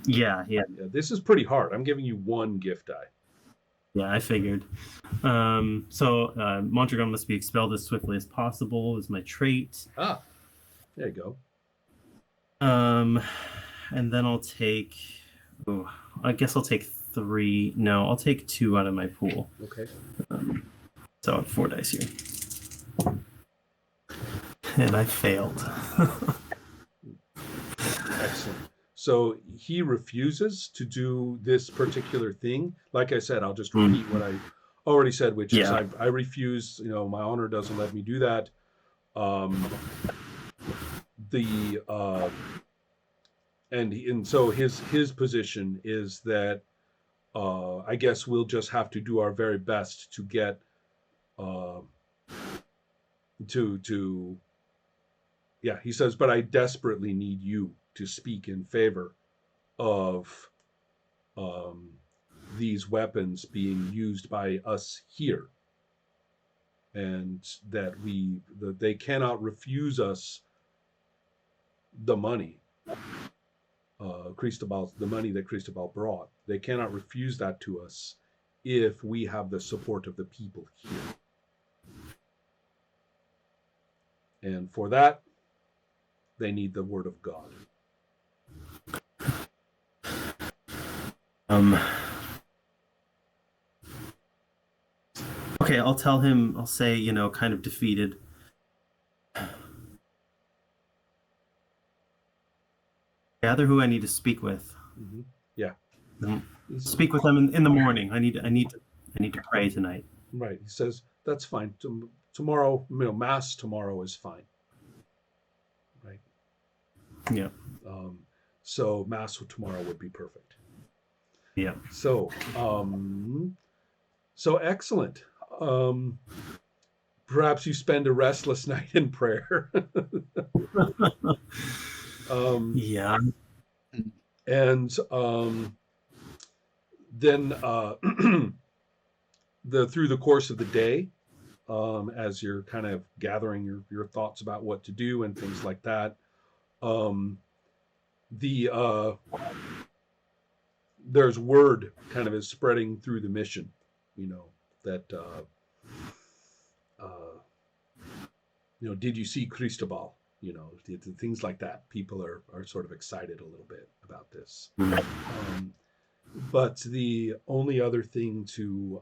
Yeah, yeah, Yeah, this is pretty hard. I'm giving you one gift die. yeah. I figured. Mondragon must be expelled as swiftly as possible is my trait. Ah, there you go. Um, and then I'll take. Oh, I guess I'll take three. No, I'll take two out of my pool. Okay. So I have 4 dice here, and I failed. Excellent. So he refuses to do this particular thing. Like I said, I'll just repeat what I already said, which is Yeah. I refuse. My honor doesn't let me do that. Um, the and so his position is that I guess we'll just have to do our very best to get uh, to yeah. He says, but I desperately need you to speak in favor of um, these weapons being used by us here, and that they cannot refuse us the money, the money that Cristobal brought. They cannot refuse that to us if we have the support of the people here. And for that, they need the word of God. Um. Okay, I'll tell him. I'll say, kind of defeated. Gather who I need to speak with. Mm-hmm. Yeah. Speak with them in the morning. I need to pray tonight. Right. He says, that's fine. Tomorrow, mass tomorrow is fine. Right. Yeah. Um, so mass tomorrow would be perfect. Yeah. So excellent. Perhaps you spend a restless night in prayer. Yeah. And then through the course of the day, as you're kind of gathering your thoughts about what to do and things like that, the there's word kind of is spreading through the mission, that uh, did you see Cristobal? Things like that. People are sort of excited a little bit about this. But the only other thing to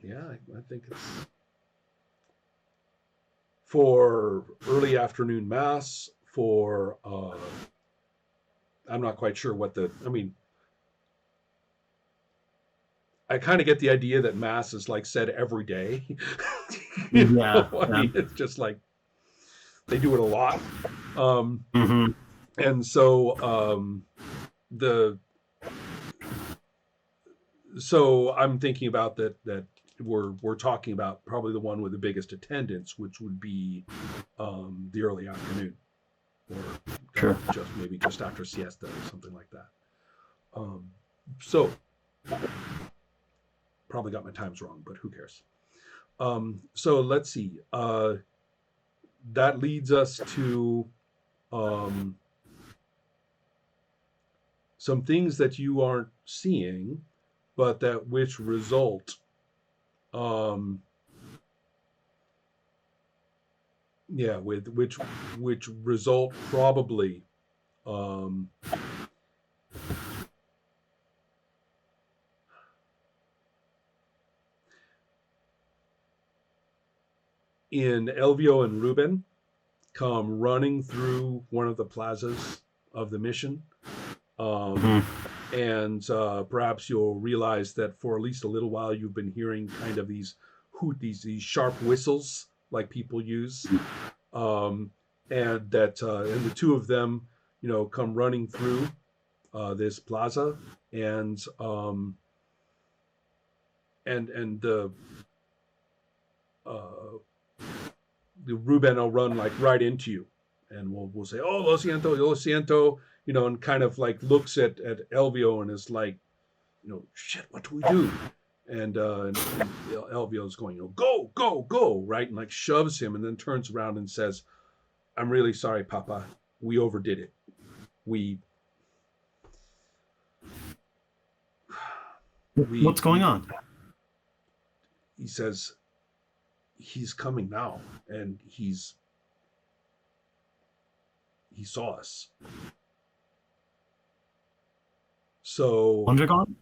I think it's for early afternoon mass for I'm not quite sure I kind of get the idea that mass is like said every day. Yeah. I Yeah. mean, it's just like they do it a lot. Um, Mm-hmm. and so the so I'm thinking about that we're talking about probably the one with the biggest attendance, which would be the early afternoon, or Sure. just after siesta or something like that. So probably got my times wrong, but who cares? So let's see. That leads us to um, some things that you aren't seeing, but that which result um, with which result probably um, in Elvio and Ruben come running through one of the plazas of the mission. And perhaps you'll realize that for at least a little while you've been hearing kind of these these sharp whistles like people use, and the two of them, come running through this plaza, and the uh, the Ruben will run like right into you, and we'll say, "Oh, lo siento," and kind of like looks at Elvio and is like, shit, what do we do? And Elvio's going, go, go, go, right, and like shoves him, and then turns around and says, "I'm really sorry, Papa. we overdid it. We What's going on? He says he's coming now, and he saw us. So Mondragon?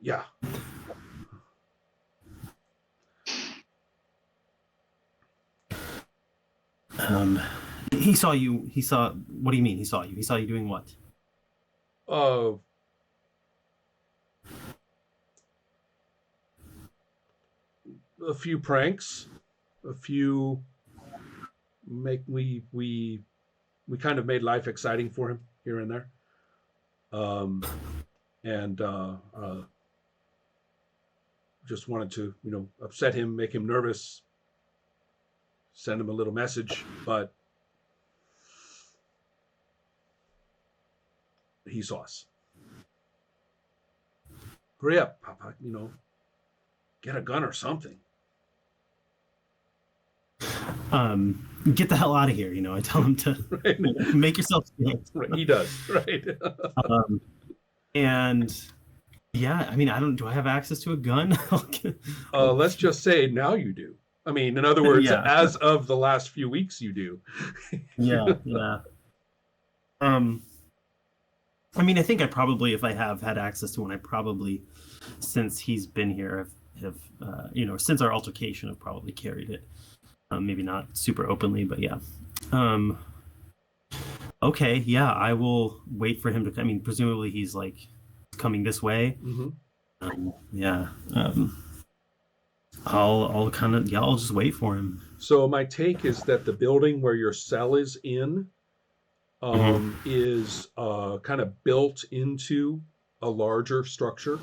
yeah. He saw you. He saw. What do you mean? He saw you. He saw you doing what? Uh, a few pranks, a few we kind of made life exciting for him here and there. And just wanted to, upset him, make him nervous, send him a little message, but he saw us. Hurry up, Papa, get a gun or something. Get the hell out of here. I tell him to Right. make yourself scarce. Right. He does. Right. And yeah, I mean, do I have access to a gun? Let's just say now you do. I mean, in other words, Yeah. as of the last few weeks, you do. Yeah. I mean, I think I probably, if I have had access to one, I probably, since he's been here, have since our altercation, I've probably carried it. Maybe not super openly, but yeah. Okay, yeah, I will wait for him to. I mean, presumably he's like coming this way. Mm-hmm. Yeah. I'll kind of I'll just wait for him. So my take is that the building where your cell is in is kind of built into a larger structure,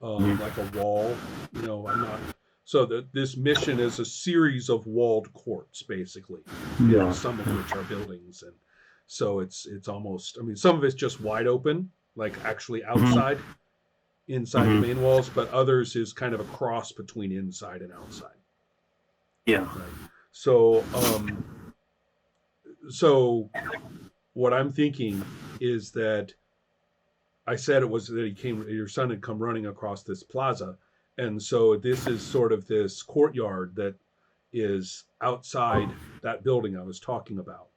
like a wall. I'm not. So this mission is a series of walled courts, basically. Yeah. Some of which are buildings, and so it's almost. I mean, some of it's just wide open, like actually outside, inside the main walls, but others is kind of a cross between inside and outside. Yeah. Right. So, so what I'm thinking is that I said it was that your son had come running across this plaza. And so this is sort of this courtyard that is outside that building I was talking about.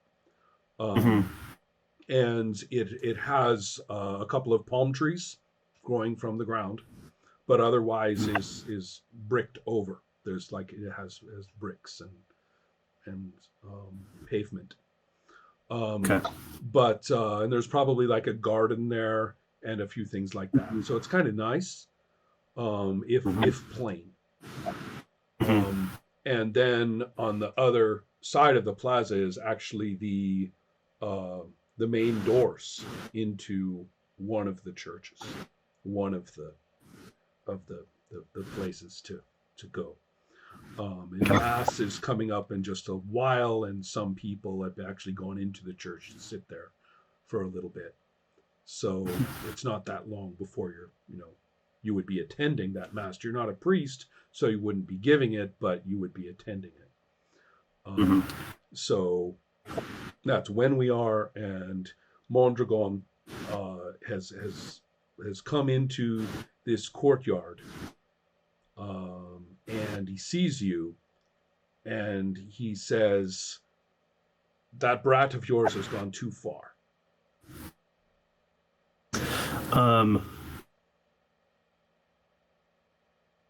And it has a couple of palm trees growing from the ground, but otherwise is bricked over. There's it has bricks and pavement. Okay. But and there's probably like a garden there and a few things like that. So it's kind of nice. If plain. And then on the other side of the plaza is actually the main doors into one of the churches, one of the places to go. And Mass is coming up in just a while, and some people have actually gone into the church to sit there for a little bit. So it's not that long before you would be attending that Mass. You're not a priest, so you wouldn't be giving it, but you would be attending it. So that's when we are, and Mondragon has come into this courtyard, and he sees you, and he says, "That brat of yours has gone too far."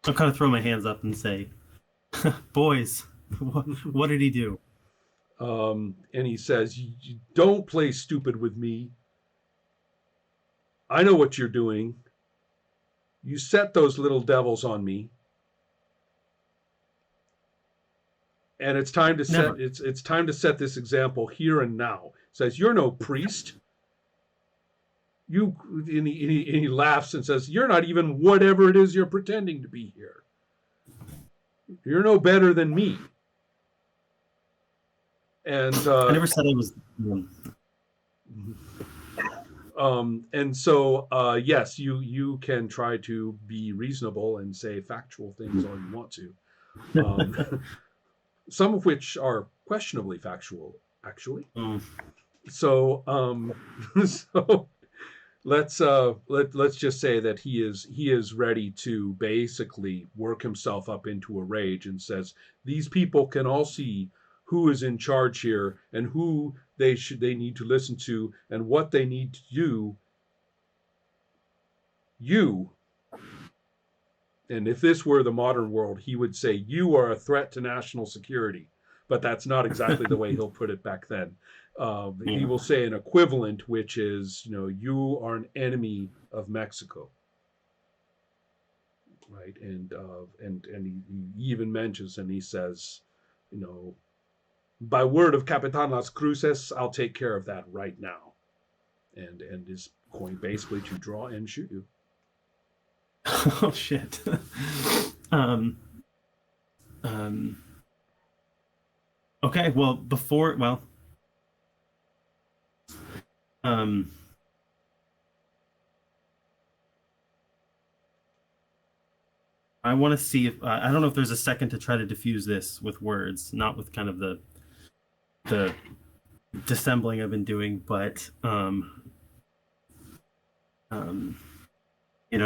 I'll kind of throw my hands up and say, "Boys, what did he do?" And he says, "You don't play stupid with me. I know what you're doing. You set those little devils on me, and it's time to it's time to set this example here and now." He says, "You're no priest." And he laughs and says, "You're not even whatever it is you're pretending to be here. You're no better than me." And I never said I was. And so yes, you can try to be reasonable and say factual things all you want to, some of which are questionably factual actually. Mm. So so let's just say that he is ready to basically work himself up into a rage and says these people can all see who is in charge here and who they need to listen to and what they need to do. You, and if this were the modern world, he would say you are a threat to national security, but that's not exactly the way he'll put it back then. He Yeah. will say an equivalent, which is, you are an enemy of Mexico, right? And he even mentions, and he says, you know, by word of Capitan Las Cruces, I'll take care of that right now, and is going basically to draw and shoot you. Oh shit. um. Um. Okay. Well, before. Well. Um. I want to see if I don't know if there's a second to try to diffuse this with words, not with kind of the dissembling I've been doing, but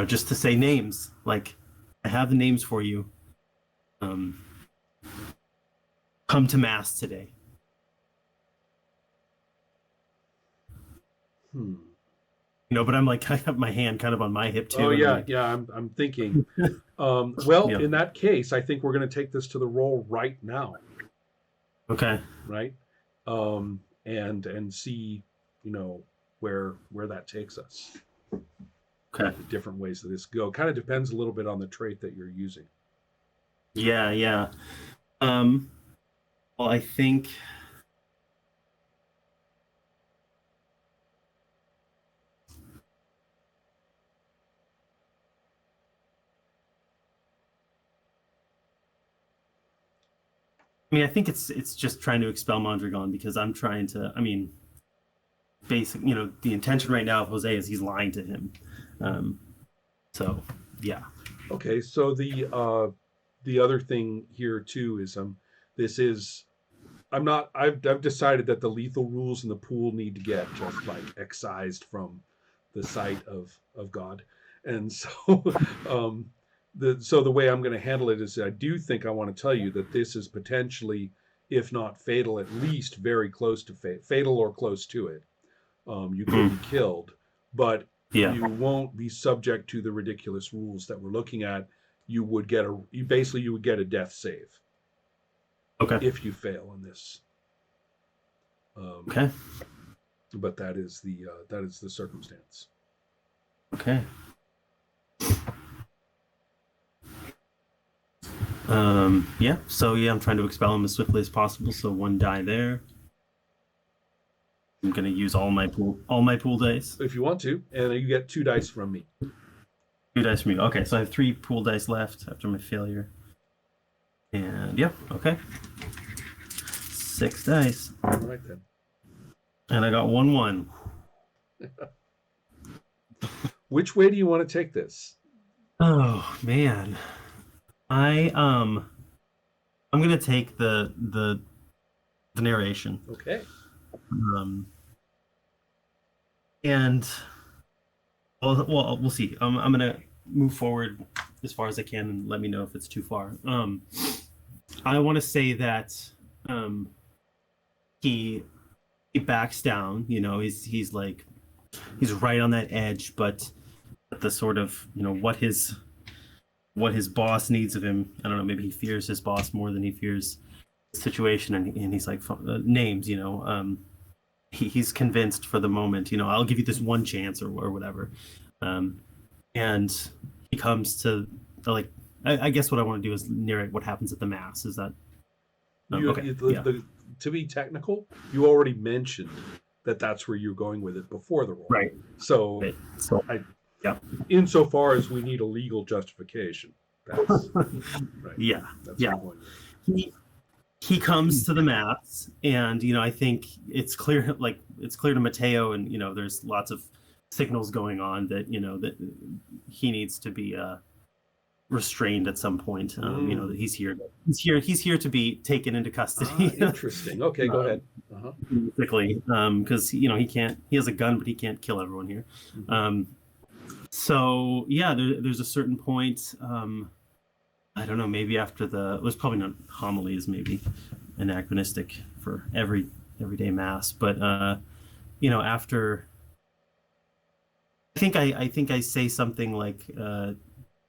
just to say names. Like, I have the names for you. Um, come to mass today. But I'm like, I have my hand kind of on my hip too. Oh yeah, like, yeah. I'm thinking. Well, Yeah. in that case, I think we're going to take this to the roll right now, Okay. right? And see, where that takes us. Okay. The different ways that this go. Kind of depends a little bit on the trait that you're using. Yeah, yeah. Well, I think. I mean, I think it's just trying to expel Mondragon because I'm trying to. I mean, the intention right now of Jose is he's lying to him. So yeah. Okay, so the other thing here too is this is I've decided that the lethal rules in the pool need to get just like excised from the sight of God, and so the way I'm going to handle it is I do think I want to tell you that this is potentially, if not fatal, at least very close to fatal or close to it. You could be killed, but Yeah. you won't be subject to the ridiculous rules that we're looking at. You would get a death save. Okay. If you fail in this. Okay. But that is the circumstance. Okay. Yeah. So yeah, I'm trying to expel him as swiftly as possible. So 1 die there. I'm gonna use all my pool dice. If you want to, and you get 2 dice from me. 2 dice from me. Okay, so I have 3 pool dice left after my failure. And yeah, okay. 6 dice. All right then. And I got 1-1. Which way do you want to take this? Oh man, I'm gonna take the narration. Okay. And well, we'll see. I'm gonna move forward as far as I can and let me know if it's too far. I want to say that he backs down. He's right on that edge, but the sort of what his boss needs of him. I don't know. Maybe he fears his boss more than he fears the situation, and he's like names. He's convinced for the moment. I'll give you this one chance or whatever. And he comes to I guess what I want to do is narrate what happens at the mass. Is that okay? To be technical, you already mentioned that's where you're going with it before the roll, right? So, right. So insofar as we need a legal justification, that's right. Yeah, that's yeah. He comes to the mass, and I think it's clear to Mateo, and there's lots of signals going on that that he needs to be restrained at some point. You know, that he's here to be taken into custody. Interesting. Okay, go ahead. Basically, because he has a gun, but he can't kill everyone here. So yeah, there's a certain point. I don't know, maybe after it was probably not homilies, maybe anachronistic for everyday mass, but after, I think I say something like that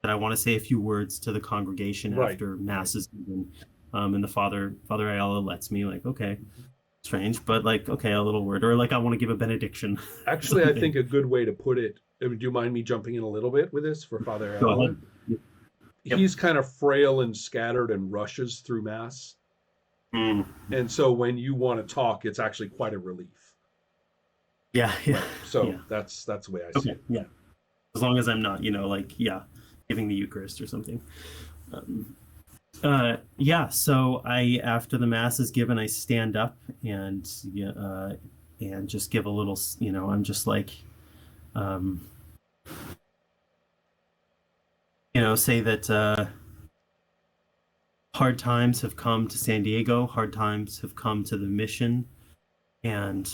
I want to say a few words to the congregation after mass is given, and the Father Ayala lets me, like, okay, strange, but like, okay, a little word, or like I want to give a benediction. Actually, I think a good way to put it. Do you mind me jumping in a little bit with this for Father Ayala? Go ahead. Yep. He's kind of frail and scattered and rushes through mass. And so when you want to talk, it's actually quite a relief. Yeah. Right. So that's the way I see it. Yeah. As long as I'm not, giving the Eucharist or something. So after the mass is given, I stand up and just give a little, I'm just like, say that hard times have come to San Diego, hard times have come to the mission, and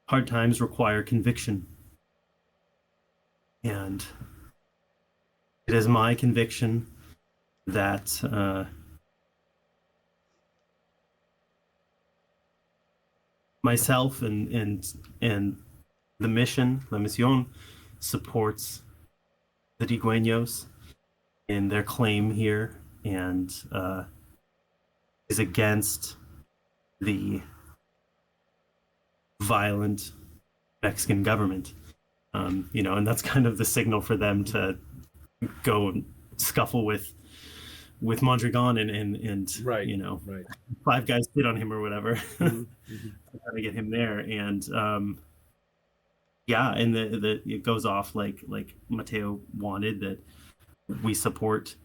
hard times require conviction. And it is my conviction that myself and the mission, La Misión, supports the Digüeños in their claim here, and is against the violent Mexican government. And that's kind of the signal for them to go and scuffle with Mondragon and right. 5 guys hit on him or whatever. Trying to get him there, and and it goes off like Mateo wanted, that we support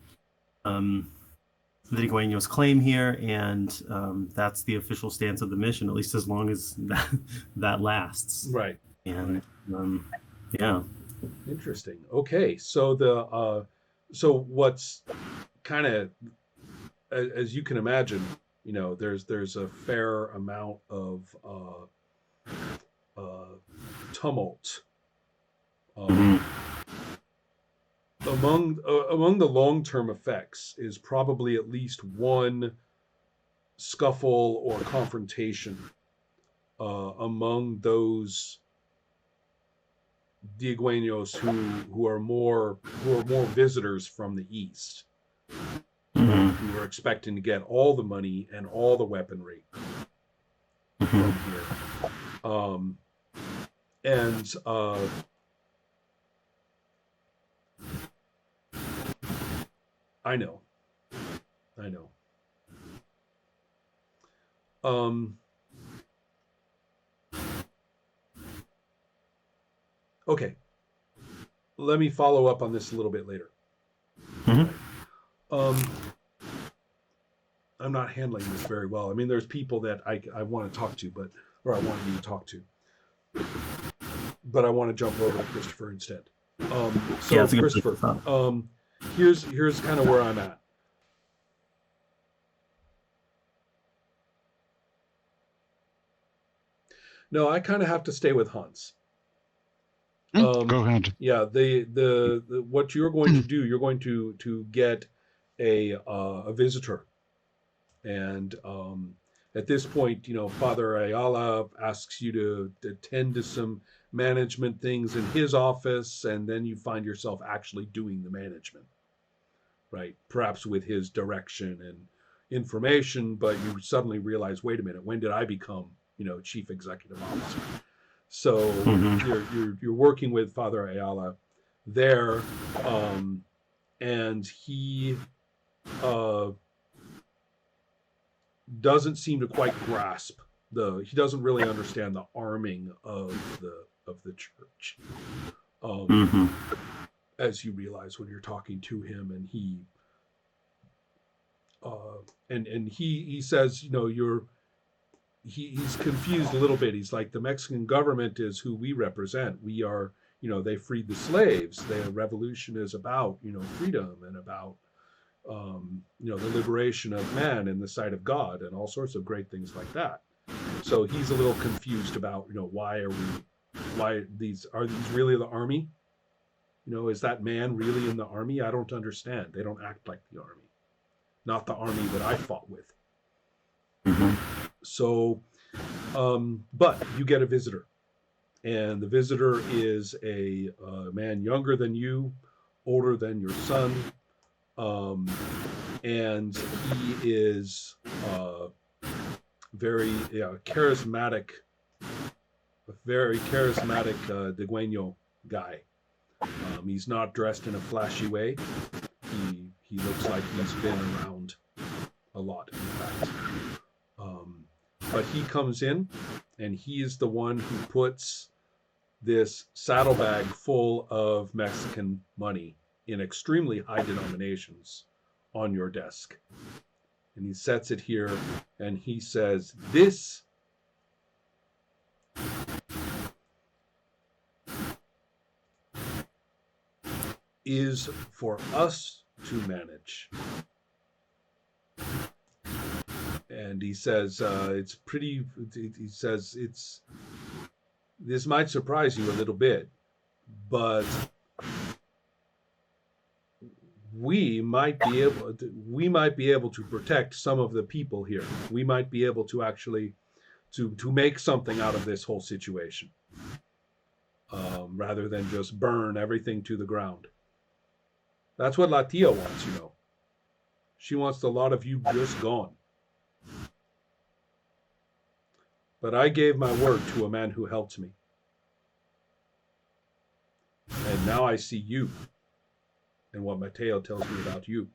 the Digüeños' claim here, and that's the official stance of the mission, at least as long as that lasts. Right. And Interesting. Okay, so what's kind of, as you can imagine, there's a fair amount of tumult among the long-term effects. Is probably at least one scuffle or confrontation among those Digüeños who are more visitors from the east, who are expecting to get all the money and all the weaponry from here. I know. Okay. Let me follow up on this a little bit later. I'm not handling this very well. I mean, there's people that I want to talk to, or I want you to talk to, but I want to jump over to Christopher instead. Christopher, here's kind of where I'm at. No, I kind of have to stay with Hans. Go ahead. Yeah, the what you're going to do, you're going to get a visitor, and at this point, Father Ayala asks you to attend to some management things in his office, and then you find yourself actually doing the management, right? Perhaps with his direction and information, but you suddenly realize, wait a minute, when did I become, chief executive officer? So you're working with Father Ayala there, and he doesn't seem to quite grasp he doesn't really understand the arming of the church. As you realize when you're talking to him, and he says, he's confused a little bit. He's like, the Mexican government is who we represent. We are, they freed the slaves. Their revolution is about, freedom and about, the liberation of man in the sight of God and all sorts of great things like that. So he's a little confused about, why are these really the army? Is that man really in the army? I don't understand. They don't act like the army. Not the army that I fought with. Mhm. So, but you get a visitor. And the visitor is a man younger than you, older than your son. And he is very charismatic, a very charismatic Degüeño guy. He's not dressed in a flashy way. He looks like he's been around a lot, in fact. But he comes in, and he is the one who puts this saddlebag full of Mexican money in extremely high denominations on your desk. And he sets it here, and he says, "This is for us to manage." And he says, this might surprise you a little bit, but we might be able to protect some of the people here. We might be able to actually to make something out of this whole situation, rather than just burn everything to the ground. That's what La Tia wants, She wants a lot of you just gone. But I gave my word to a man who helped me. And now I see you and what Mateo tells me about you.